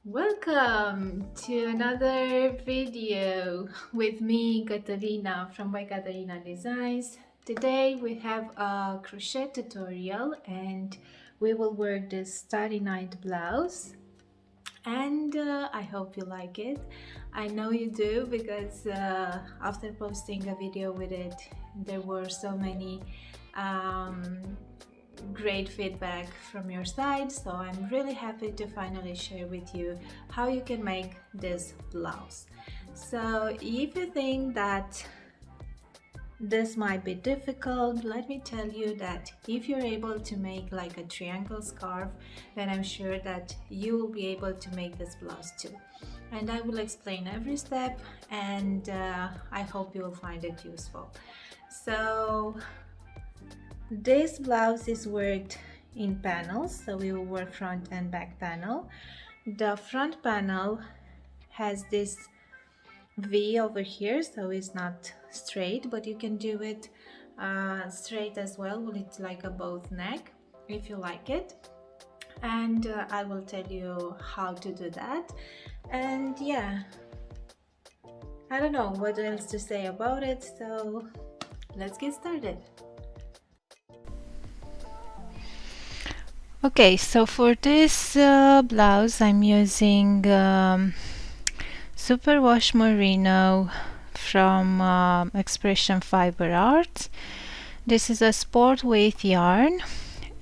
Welcome to another video with me, Katarina from by Katarina Designs. Today we have a crochet tutorial and we will work this starry night blouse, and I hope you like it. I know you do because after posting a video with it there were so many um, great feedback from your side, so I'm really happy to finally share with you how you can make this blouse. So if you think that this might be difficult, let me tell you that if you're able to make like a triangle scarf, then I'm sure that you will be able to make this blouse too. And I will explain every step, and I hope you will find it useful. So this blouse is worked in panels, so we will work front and back panel. The front panel has this V over here, so it's not straight, but you can do it straight as well with like a both neck if you like it, and I will tell you how to do that. And yeah, I don't know what else to say about it, so let's get started. Okay, so for this blouse I'm using Superwash Merino from Expression Fiber Arts. This is a sport weight yarn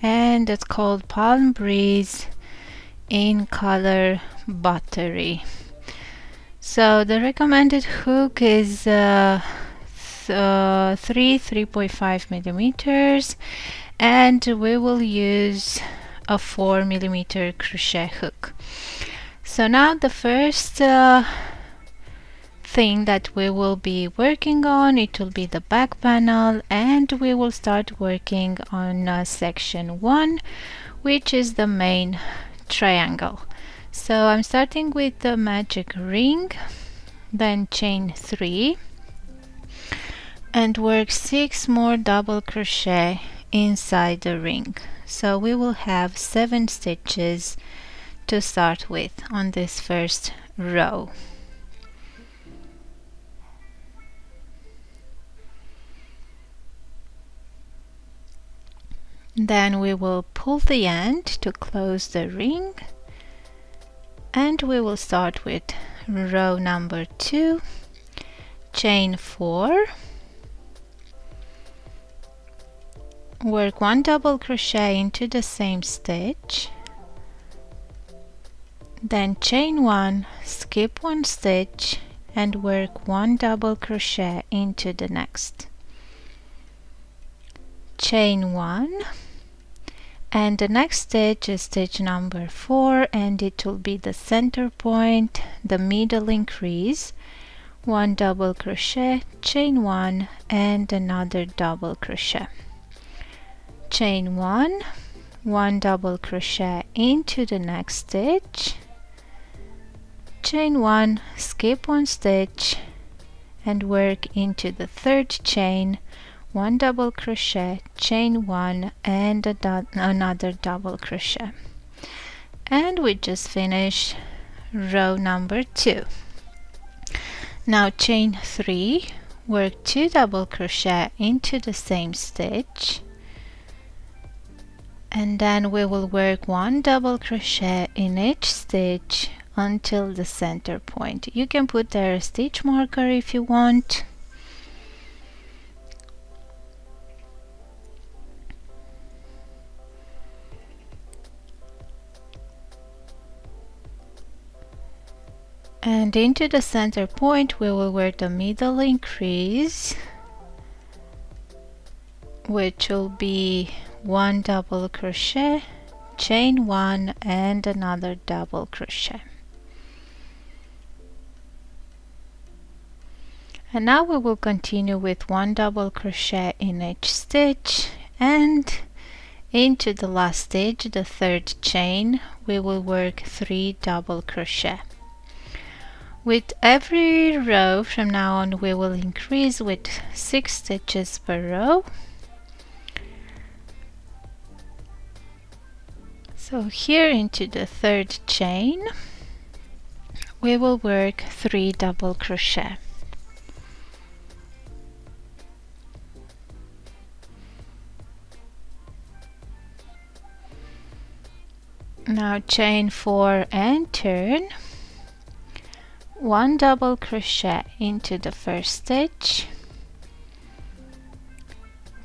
and it's called Palm Breeze in color Buttery. So the recommended hook is 3.5 millimeters, and we will use a 4 millimeter crochet hook. So now the first thing that we will be working on, it will be the back panel, and we will start working on section 1, which is the main triangle. So I'm starting with the magic ring, then chain 3 and work 6 more double crochet inside the ring. So we will have 7 stitches to start with on this first row. Then we will pull the end to close the ring, and we will start with row number 2, chain 4, work 1 double crochet into the same stitch, then chain 1, skip 1 stitch and work 1 double crochet into the next, chain 1, and the next stitch is stitch number 4, and it will be the center point, the middle increase, 1 double crochet, chain 1 and another double crochet, chain 1, 1 double crochet into the next stitch, chain 1, skip 1 stitch and work into the third chain, 1 double crochet, chain 1 and another double crochet, and we just finished row number 2. Now chain 3, work 2 double crochet into the same stitch, and then we will work 1 double crochet in each stitch until the center point. You can put there a stitch marker if you want. And into the center point we will work the middle increase, which will be 1 double crochet, chain 1 and another double crochet. And now we will continue with 1 double crochet in each stitch, and into the last stitch, the third chain, we will work 3 double crochet. With every row from now on we will increase with 6 stitches per row. So here into the third chain, we will work 3 double crochet. Now chain 4 and turn, 1 double crochet into the first stitch,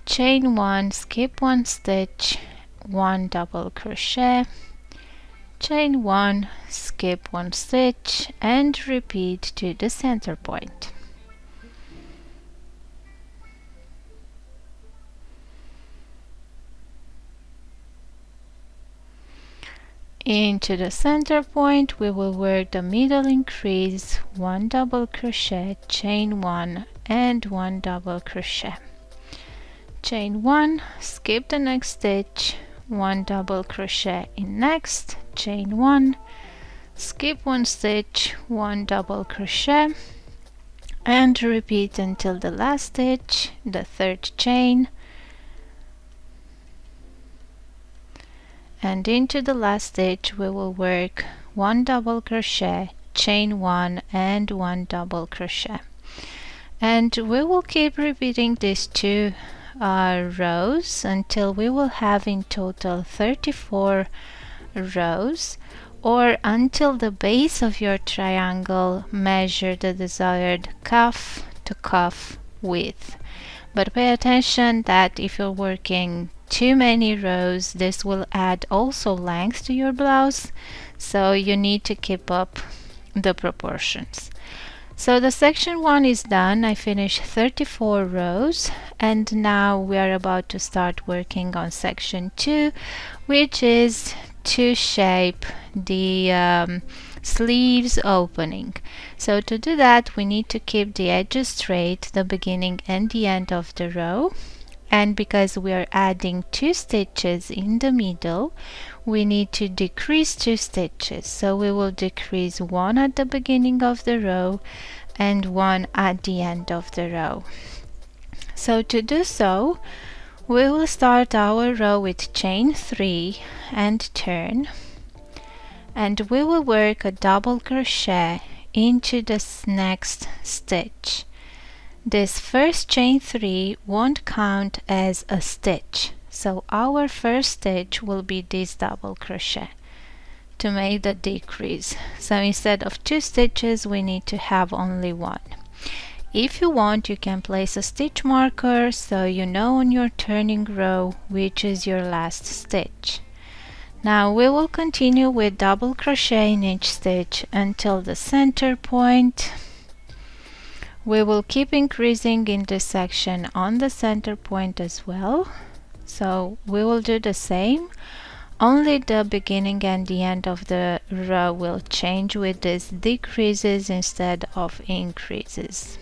chain 1, skip 1 stitch, 1 double crochet, chain 1, skip 1 stitch, and repeat to the center point. Into the center point we will work the middle increase, 1 double crochet, chain 1 and 1 double crochet, chain 1, skip the next stitch, 1 double crochet in next, chain 1, skip 1 stitch, 1 double crochet, and repeat until the last stitch, the third chain, and into the last stitch we will work 1 double crochet, chain 1 and 1 double crochet, and we will keep repeating these 2 rows until we will have in total 34 rows, or until the base of your triangle measure the desired cuff to cuff width. But pay attention that if you're working too many rows, this will add also length to your blouse, so you need to keep up the proportions. So the section 1 is done. I finished 34 rows, and now we are about to start working on section 2, which is to shape the sleeves opening. So to do that we need to keep the edges straight, the beginning and the end of the row, and because we are adding 2 stitches in the middle we need to decrease 2 stitches, so we will decrease 1 at the beginning of the row and 1 at the end of the row. So to do so we will start our row with chain 3 and turn, and we will work a double crochet into this next stitch. This first chain 3 won't count as a stitch, so our first stitch will be this double crochet to make the decrease. So instead of 2 stitches we need to have only 1. If you want, you can place a stitch marker so you know on your turning row which is your last stitch. Now we will continue with double crochet in each stitch until the center point. We will keep increasing in this section on the center point as well, so we will do the same, only the beginning and the end of the row will change with these decreases instead of increases.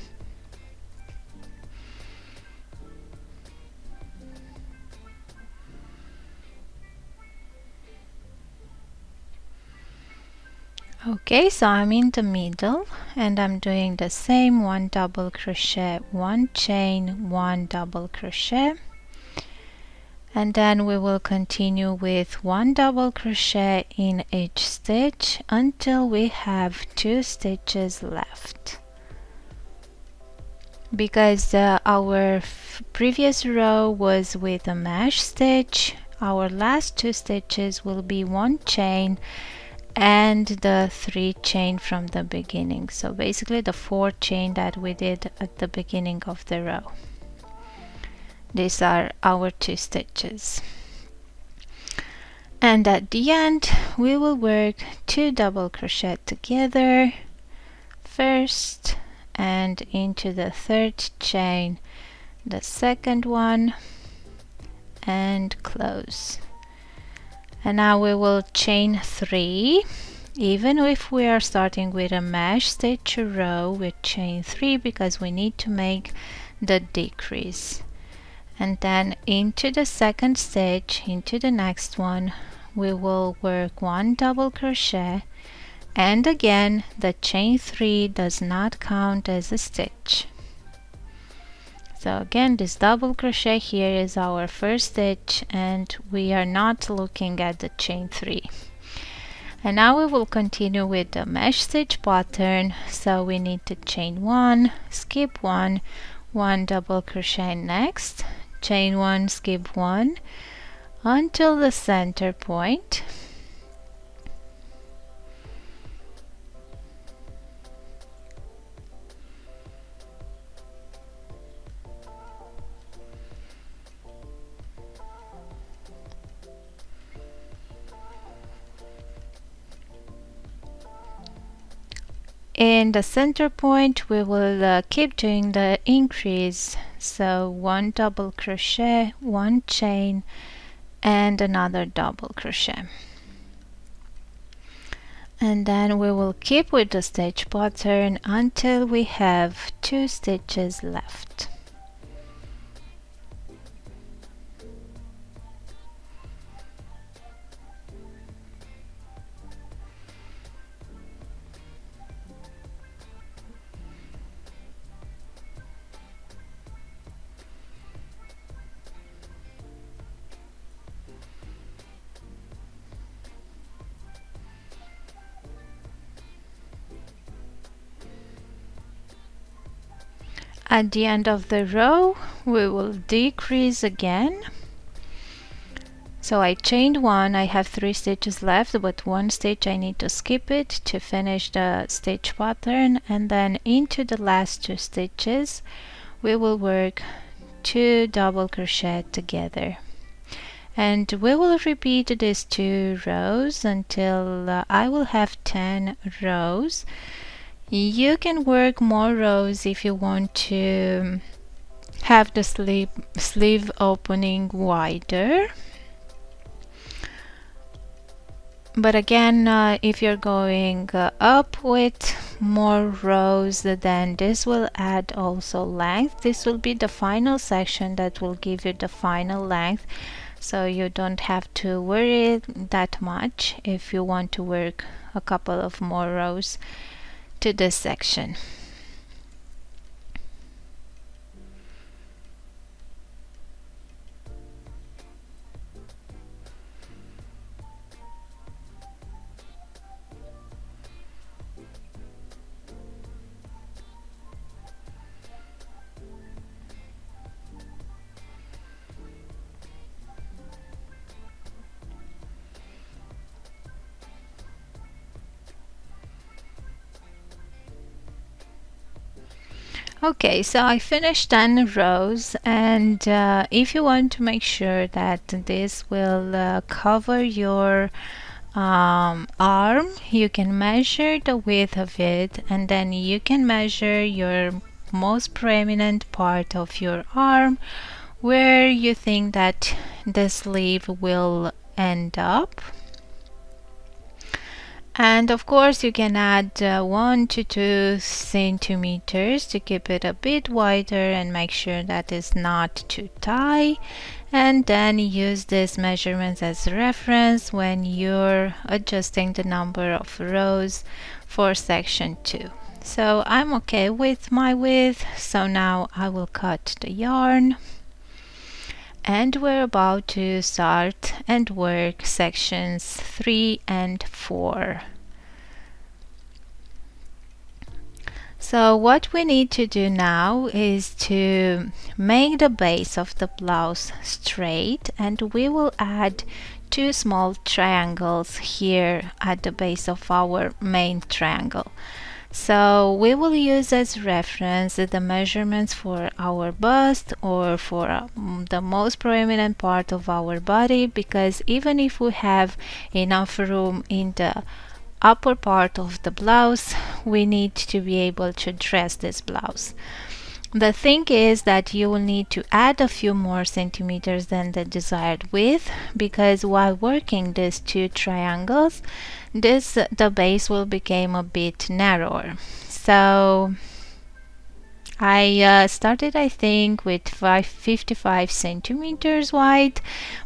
Okay, so I'm in the middle and I'm doing the same, 1 double crochet, 1 chain, 1 double crochet, and then we will continue with 1 double crochet in each stitch until we have 2 stitches left. Because our previous row was with a mesh stitch, our last 2 stitches will be 1 chain and the 3 chain from the beginning, so basically the 4 chain that we did at the beginning of the row. These are our 2 stitches, and at the end we will work 2 double crochet together first and into the third chain the second one and close. And now we will chain 3. Even if we are starting with a mesh stitch row, we chain 3 because we need to make the decrease. And then into the second stitch, into the next one, we will work 1 double crochet, and again the chain 3 does not count as a stitch. So again, this double crochet here is our first stitch and we are not looking at the chain 3. And now we will continue with the mesh stitch pattern. So we need to chain 1, skip 1, 1 double crochet next, chain 1, skip 1 until the center point. In the center point we will keep doing the increase, so 1 double crochet, 1 chain and another double crochet, and then we will keep with the stitch pattern until we have 2 stitches left. At the end of the row we will decrease again. So I chained 1, I have 3 stitches left, but 1 stitch I need to skip it to finish the stitch pattern, and then into the last 2 stitches we will work 2 double crochet together. And we will repeat these 2 rows until I will have 10 rows. You can work more rows if you want to have the sleeve opening wider. But again, if you're going up with more rows, then this will add also length. This will be the final section that will give you the final length, so you don't have to worry that much if you want to work a couple of more rows to this section. Okay, so I finished 10 rows, and if you want to make sure that this will cover your arm, you can measure the width of it, and then you can measure your most prominent part of your arm where you think that the sleeve will end up. And of course you can add 1 to 2 centimeters to keep it a bit wider and make sure that it's not too tight, and then use these measurements as reference when you're adjusting the number of rows for section 2. So I'm okay with my width, so now I will cut the yarn, and we're about to start and work sections 3 and 4. So what we need to do now is to make the base of the blouse straight, and we will add 2 small triangles here at the base of our main triangle. So we will use as reference the measurements for our bust or for the most prominent part of our body, because even if we have enough room in the upper part of the blouse, we need to be able to dress this blouse. The thing is that you will need to add a few more centimeters than the desired width, because while working these 2 triangles, the base will become a bit narrower. So I started, I think, with 55 centimeters wide,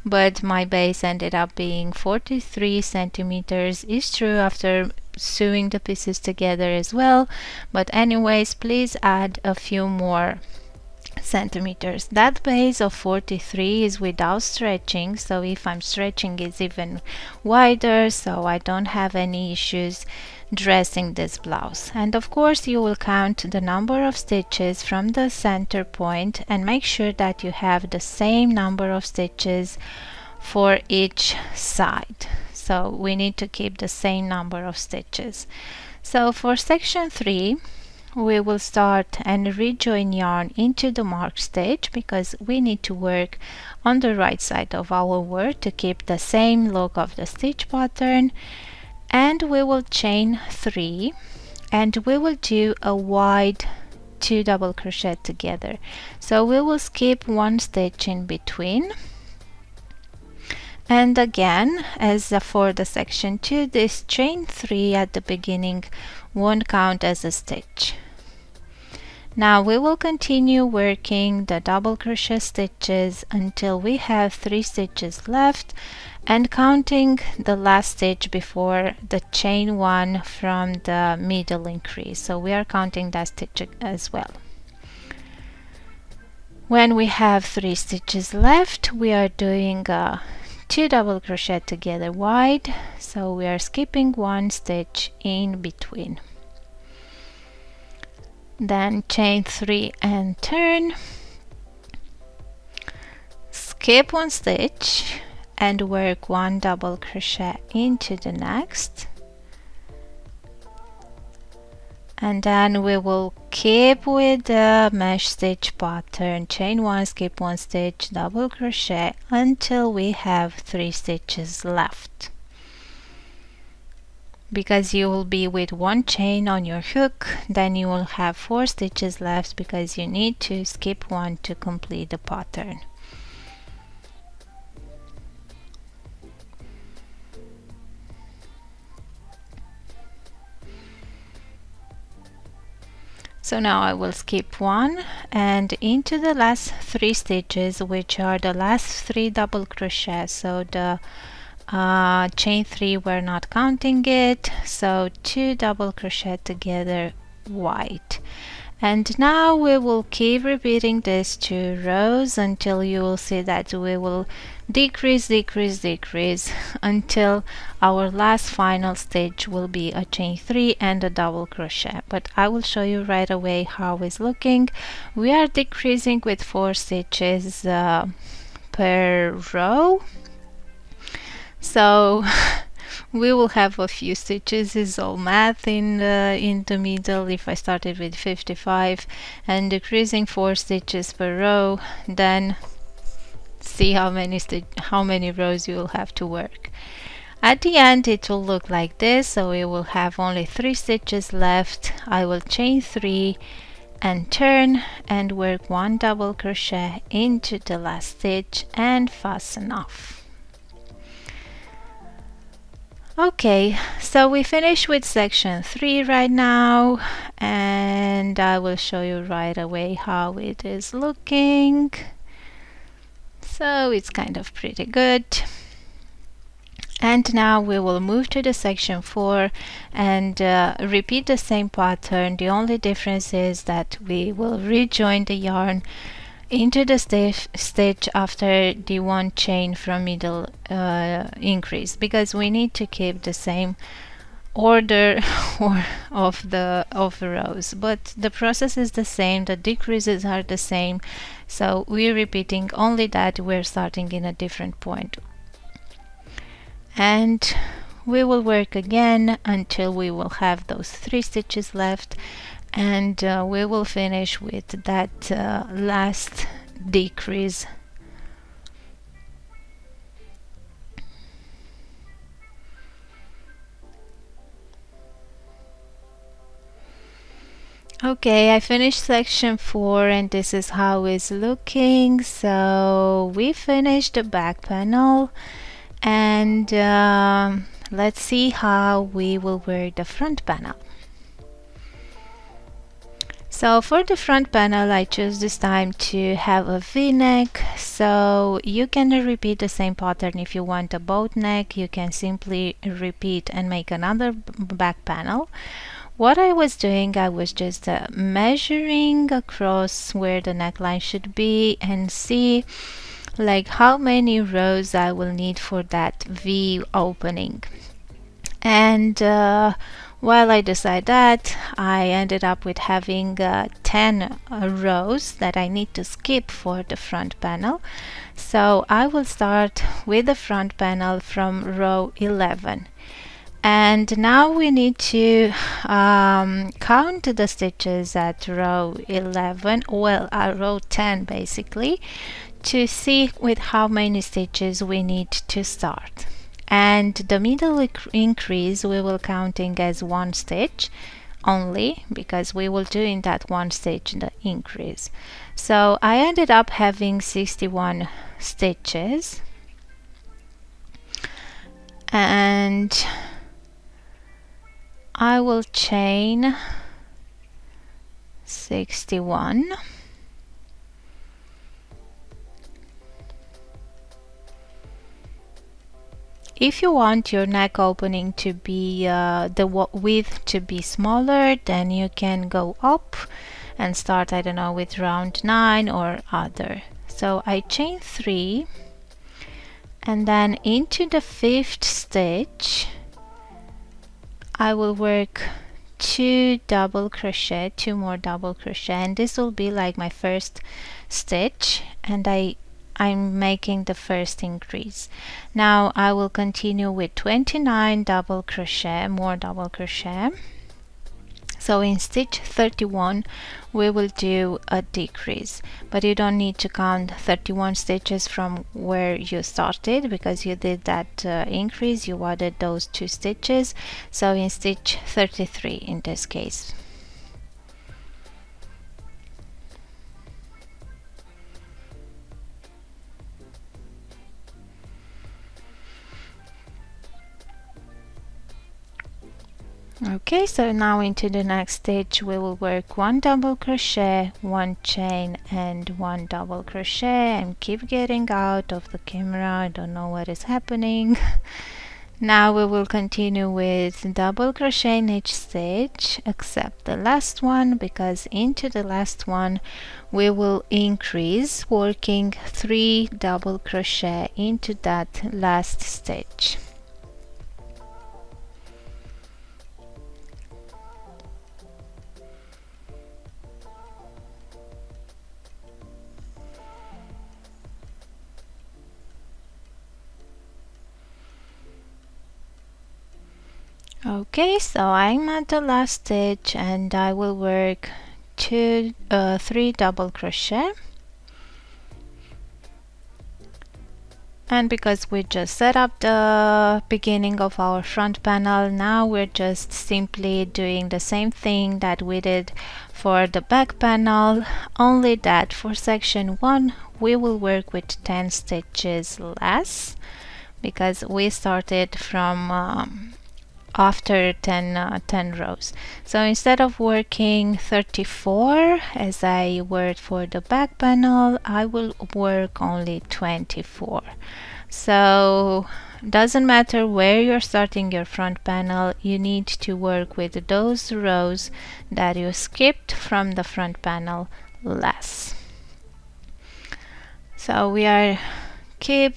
but my base ended up being 43 centimeters. It's true after sewing the pieces together as well, but anyways, please add a few more centimeters. That base of 43 is without stretching, so if I'm stretching it's even wider, so I don't have any issues dressing this blouse. And of course you will count the number of stitches from the center point and make sure that you have the same number of stitches for each side. So we need to keep the same number of stitches. So for section 3 we will start and rejoin yarn into the mark stitch, because we need to work on the right side of our work to keep the same look of the stitch pattern. And we will chain 3 and we will do a wide 2 double crochet together. So we will skip 1 stitch in between. And again, as for the section 2, this chain 3 at the beginning won't count as a stitch. Now we will continue working the double crochet stitches until we have 3 stitches left, and counting the last stitch before the chain 1 from the middle increase. So we are counting that stitch as well. When we have 3 stitches left, we are doing 2 double crochet together wide, so we are skipping 1 stitch in between. Then chain 3 and turn, skip 1 stitch and work 1 double crochet into the next, and then we will keep with the mesh stitch pattern, chain 1, skip 1 stitch, double crochet until we have 3 stitches left. Because you will be with 1 chain on your hook, then you will have 4 stitches left, because you need to skip 1 to complete the pattern. So now I will skip 1 and into the last 3 stitches, which are the last 3 double crochet. So the chain 3 we're not counting it, so 2 double crochet together wide. And now we will keep repeating this 2 rows until you will see that we will decrease until our last final stitch will be a chain 3 and a double crochet. But I will show you right away how it's looking. We are decreasing with 4 stitches per row, so we will have a few stitches. Is all math in the middle. If I started with 55 and decreasing 4 stitches per row, then see how many rows you will have to work. At the end it will look like this, so we will have only 3 stitches left. I will chain 3 and turn and work 1 double crochet into the last stitch and fasten off. Okay, so we finish with section 3 right now, and I will show you right away how it is looking. So it's kind of pretty good. And now we will move to the section 4 and repeat the same pattern. The only difference is that we will rejoin the yarn into the stitch after the 1 chain from middle increase, because we need to keep the same order of the rows, but the process is the same, the decreases are the same, so we're repeating, only that we're starting in a different point. And we will work again until we will have those 3 stitches left, and we will finish with that last decrease. Okay, I finished section 4 and this is how it's looking. So we finished the back panel, and let's see how we will work the front panel. So for the front panel I choose this time to have a V-neck, so you can repeat the same pattern. If you want a boat neck, you can simply repeat and make another back panel. what I was doing, I was just measuring across where the neckline should be and see like how many rows I will need for that V opening. And while I decide that, I ended up with having 10 rows that I need to skip for the front panel. So I will start with the front panel from row 11. And now we need to count the stitches at row 11, well, at row 10 basically, to see with how many stitches we need to start. And the middle increase we will counting as one stitch only, because we will do in that one stitch the increase. So I ended up having 61 stitches, and I will chain 61. If you want your neck opening to be the width to be smaller, then you can go up and start, I don't know, with round 9 or other. So I chain 3, and then into the 5th stitch I will work 2 more double crochet, and this will be like my first stitch, and I'm making the first increase. Now I will continue with 29 double crochet, more double crochet. So in stitch 31 we will do a decrease, but you don't need to count 31 stitches from where you started, because you did that increase, you added those 2 stitches. So in stitch 33 in this case. Okay, so now into the next stitch we will work 1 double crochet, 1 chain and 1 double crochet, and keep getting out of the camera, I don't know what is happening. Now we will continue with double crochet in each stitch except the last one, because into the last one we will increase, working 3 double crochet into that last stitch. Okay, so I'm at the last stitch and I will work 3 double crochet, and because we just set up the beginning of our front panel, now we're just simply doing the same thing that we did for the back panel, only that for section 1 we will work with 10 stitches less, because we started from after 10 rows. So instead of working 34 as I worked for the back panel, I will work only 24. So doesn't matter where you're starting your front panel, you need to work with those rows that you skipped from the front panel less. So we are keep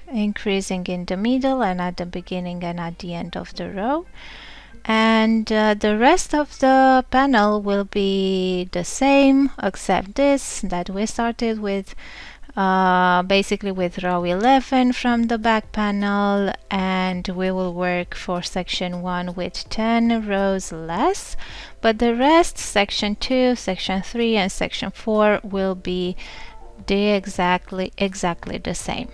increasing in the middle and at the beginning and at the end of the row, and the rest of the panel will be the same except this, that we started with basically with row 11 from the back panel, and we will work for section 1 with 10 rows less, but the rest, section 2, section 3 and section 4 will be exactly the same.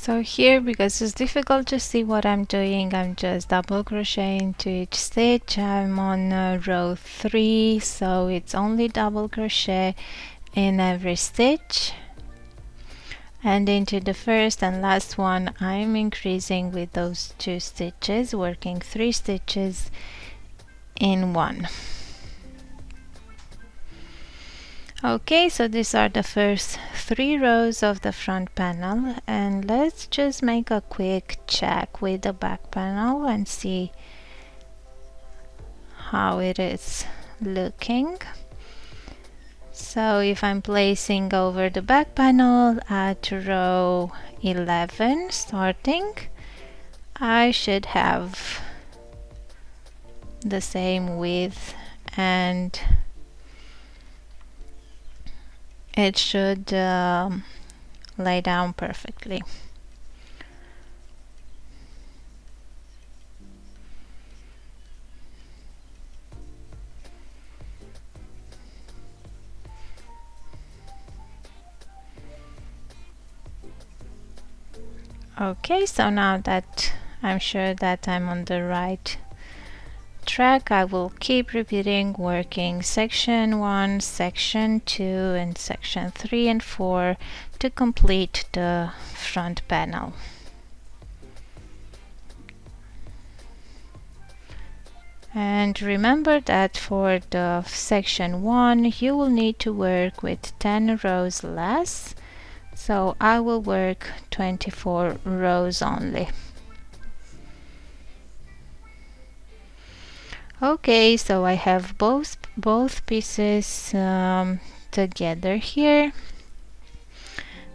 So here, because it's difficult to see what I'm doing, I'm just double crocheting to each stitch. I'm on row 3, so it's only double crochet in every stitch, and into the first and last one I'm increasing with those 2 stitches, working 3 stitches in one. Okay, so these are the first 3 rows of the front panel, and let's just make a quick check with the back panel and see how it is looking. So if I'm placing over the back panel at row 11 starting, I should have the same width and it should lay down perfectly. Okay, so now that I'm sure that I'm on the right track, I will keep repeating, working section 1, section 2, and section 3 and 4 to complete the front panel. And remember that for the section 1 you will need to work with 10 rows less, so I will work 24 rows only. Okay, so I have both pieces together here,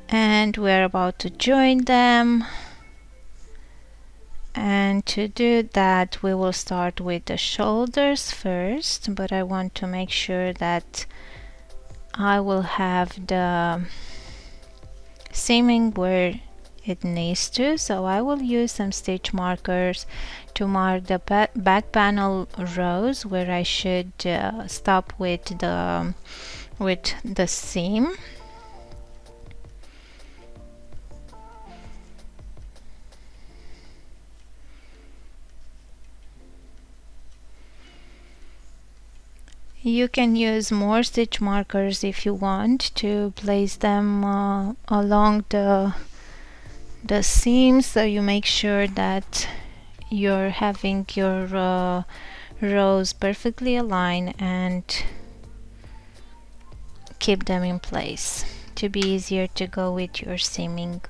and we're about to join them. And to do that we will start with the shoulders first, but I want to make sure that I will have the seaming where it needs to, so I will use some stitch markers to mark the back panel rows where I should stop with the seam. You can use more stitch markers if you want to place them along the seams, so you make sure that you're having your rows perfectly aligned and keep them in place to be easier to go with your seaming.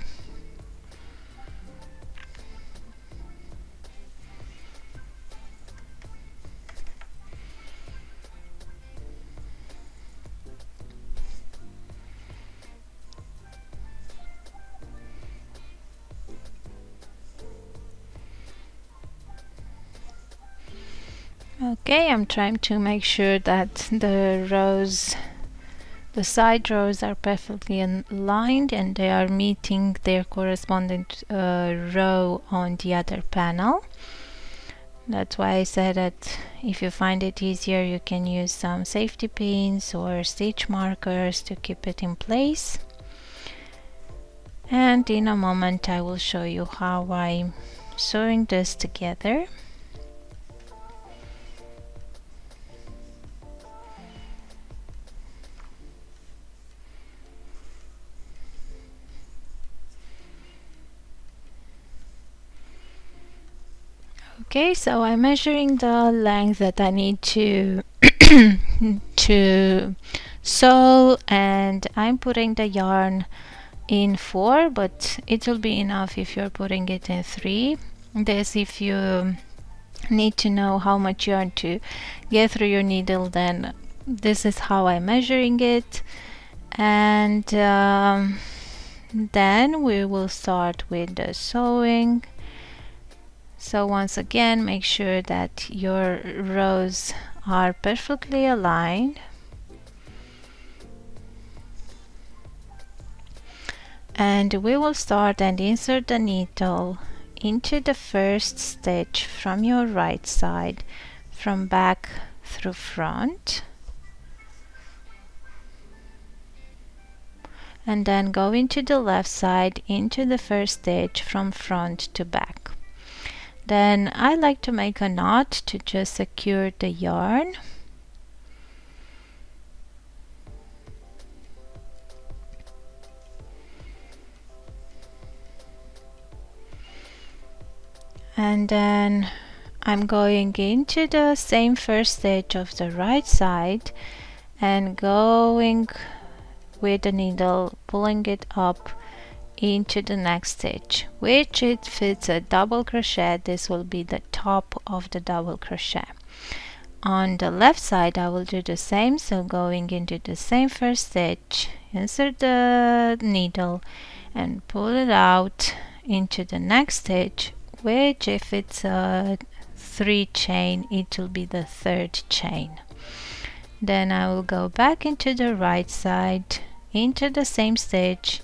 Okay, I'm trying to make sure that the side rows are perfectly aligned and they are meeting their corresponding row on the other panel. That's why I said that if you find it easier, you can use some safety pins or stitch markers to keep it in place. And in a moment I will show you how I'm sewing this together. Okay, so I'm measuring the length that I need to to sew, and I'm putting the yarn in 4, but it will be enough if you're putting it in 3. This, if you need to know how much yarn to get through your needle, then this is how I'm measuring it. And then we will start with the sewing. So once again, make sure that your rows are perfectly aligned. And we will start and insert the needle into the first stitch from your right side, from back through front. and then go into the left side into the first stitch from front to back. Then I like to make a knot to just secure the yarn. And then I'm going into the same first stitch of the right side and going with the needle, pulling it up into the next stitch, which it fits a double crochet. This will be the top of the double crochet. On the left side I will do the same, so going into the same first stitch, insert the needle and pull it out into the next stitch, which if it's a 3 chain, it will be the third chain. Then I will go back into the right side into the same stitch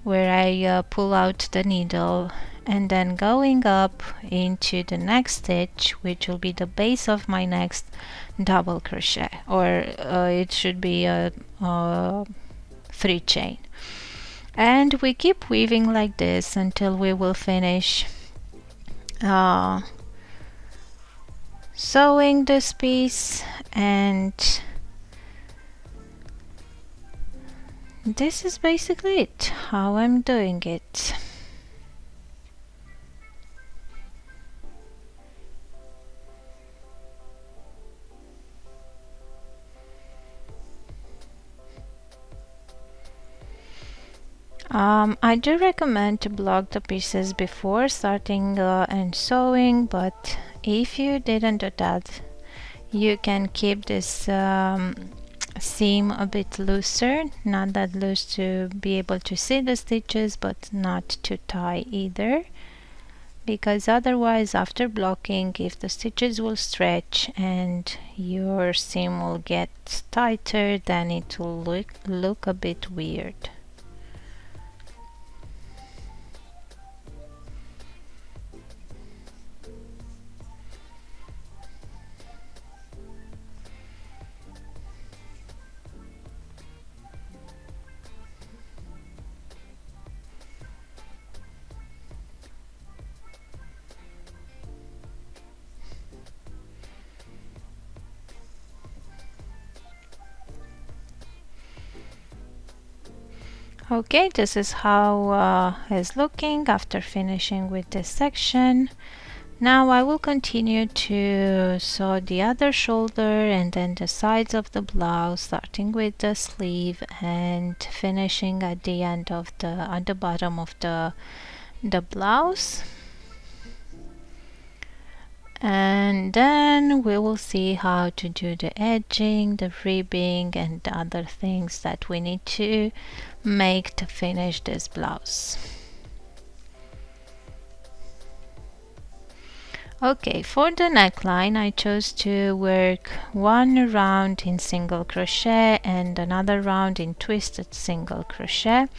where I pull out the needle, and then going up into the next stitch, which will be the base of my next double crochet, or it should be a 3 chain. And we keep weaving like this until we will finish sewing this piece, and this is basically it, how I'm doing it. I do recommend to block the pieces before starting and sewing, but if you didn't do that, you can keep this seam a bit looser, not that loose to be able to see the stitches, but not too tight either, because otherwise after blocking, if the stitches will stretch and your seam will get tighter, then it will look a bit weird. Okay, this is how it's looking after finishing with this section. Now I will continue to sew the other shoulder and then the sides of the blouse, starting with the sleeve and finishing at the end of at the bottom of the blouse. And then we will see how to do the edging, the ribbing, and the other things that we need to make to finish this blouse. Okay, for the neckline I chose to work one round in single crochet and another round in twisted single crochet.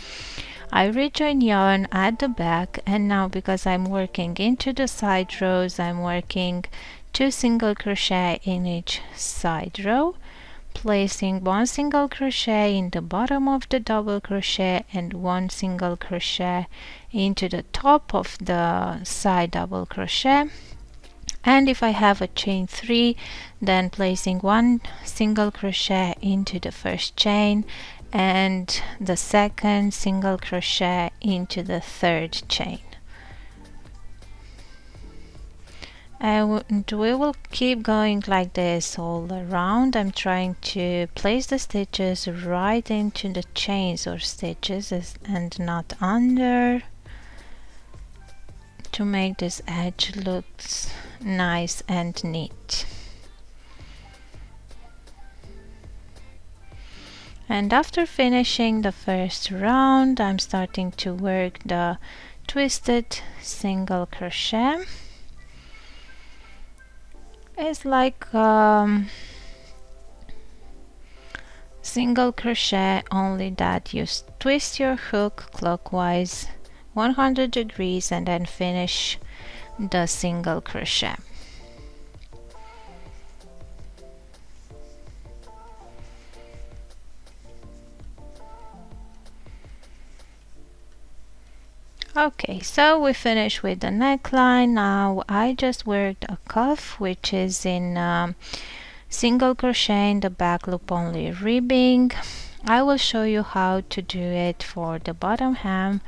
I rejoin yarn at the back, and now because I'm working into the side rows, I'm working 2 single crochet in each side row, placing 1 single crochet in the bottom of the double crochet and 1 single crochet into the top of the side double crochet. And if I have a chain 3, then placing 1 single crochet into the first chain and the second single crochet into the third chain. And we will keep going like this all around. I'm trying to place the stitches right into the chains or stitches and not under, to make this edge look nice and neat. And after finishing the first round, I'm starting to work the twisted single crochet. It's like single crochet, only that you twist your hook clockwise 100 degrees and then finish the single crochet. Okay, so we finished with the neckline. Now I just worked a cuff, which is in single crochet in the back loop only ribbing. I will show you how to do it for the bottom hem,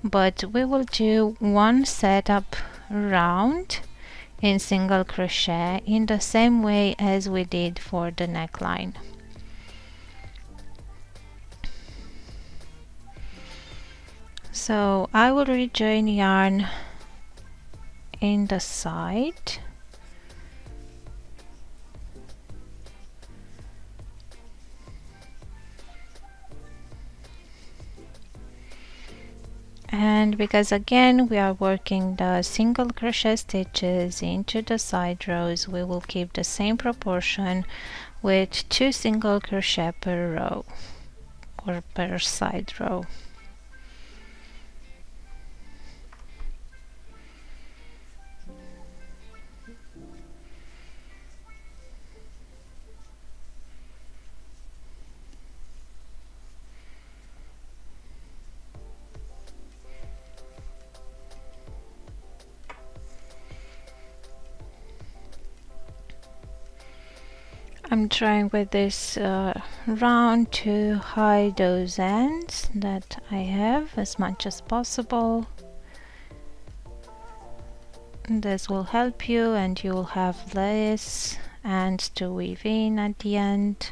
but we will do one setup round in single crochet in the same way as we did for the neckline. So I will rejoin yarn in the side, and because again we are working the single crochet stitches into the side rows, we will keep the same proportion with 2 single crochet per row or per side row. I'm trying with this round to hide those ends that I have as much as possible. This will help you, and you will have less ends to weave in at the end.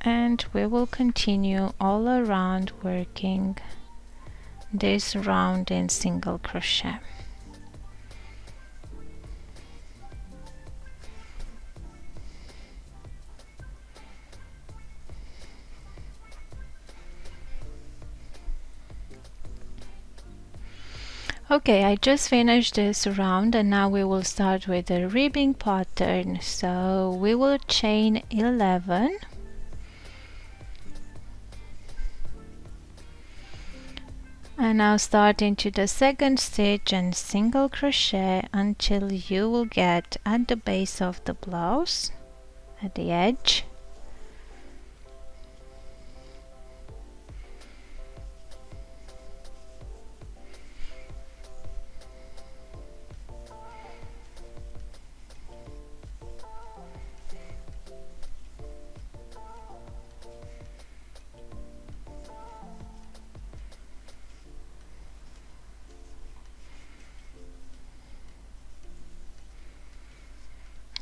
And we will continue all around working this round in single crochet. Okay, I just finished this round, and now we will start with the ribbing pattern. So we will chain 11 and now start into the second stitch and single crochet until you will get at the base of the blouse at the edge.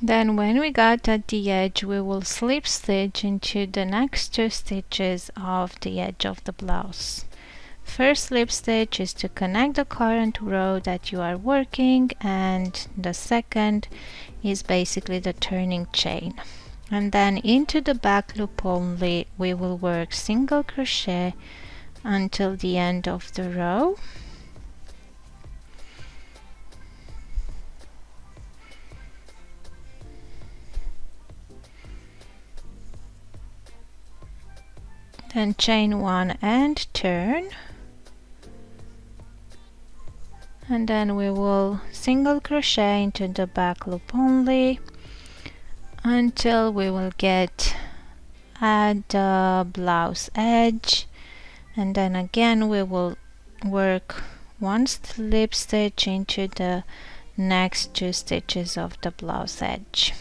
Then when we got at the edge, we will slip stitch into the next 2 stitches of the edge of the blouse. First slip stitch is to connect the current row that you are working, and the second is basically the turning chain. And then into the back loop only, we will work single crochet until the end of the row. Then chain 1 and turn, and then we will single crochet into the back loop only until we will get at the blouse edge, and then again we will work 1 slip stitch into the next 2 stitches of the blouse edge.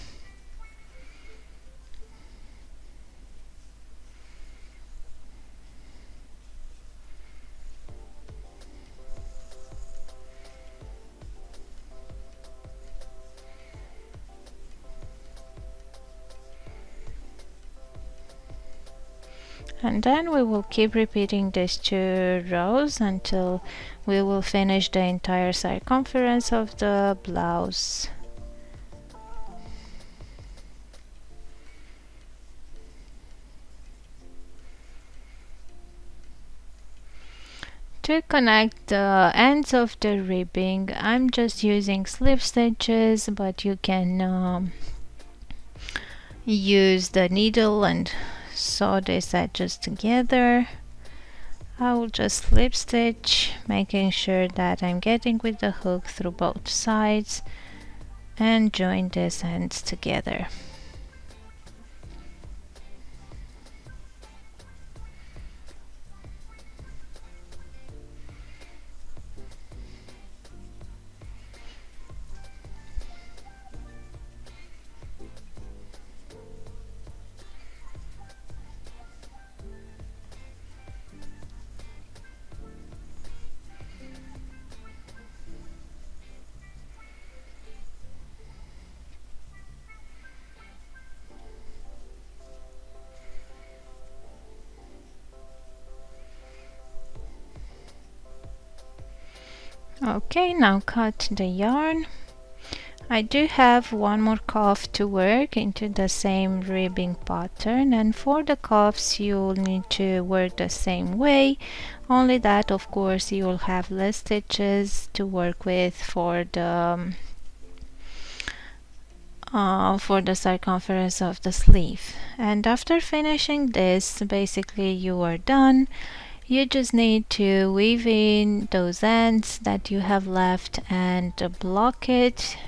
And then we will keep repeating these 2 rows until we will finish the entire circumference of the blouse. To connect the ends of the ribbing, I'm just using slip stitches, but you can use the needle and sew these edges together. I will just slip stitch, making sure that I'm getting with the hook through both sides, and join these ends together. Okay, now cut the yarn. I do have one more cuff to work into the same ribbing pattern, and for the cuffs you'll need to work the same way, only that of course you'll have less stitches to work with for the circumference of the sleeve. And after finishing this, basically you are done. You just need to weave in those ends that you have left and block it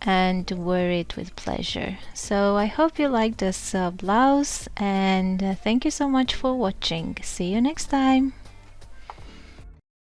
and wear it with pleasure. So I hope you like this blouse, and thank you so much for watching. See you next time.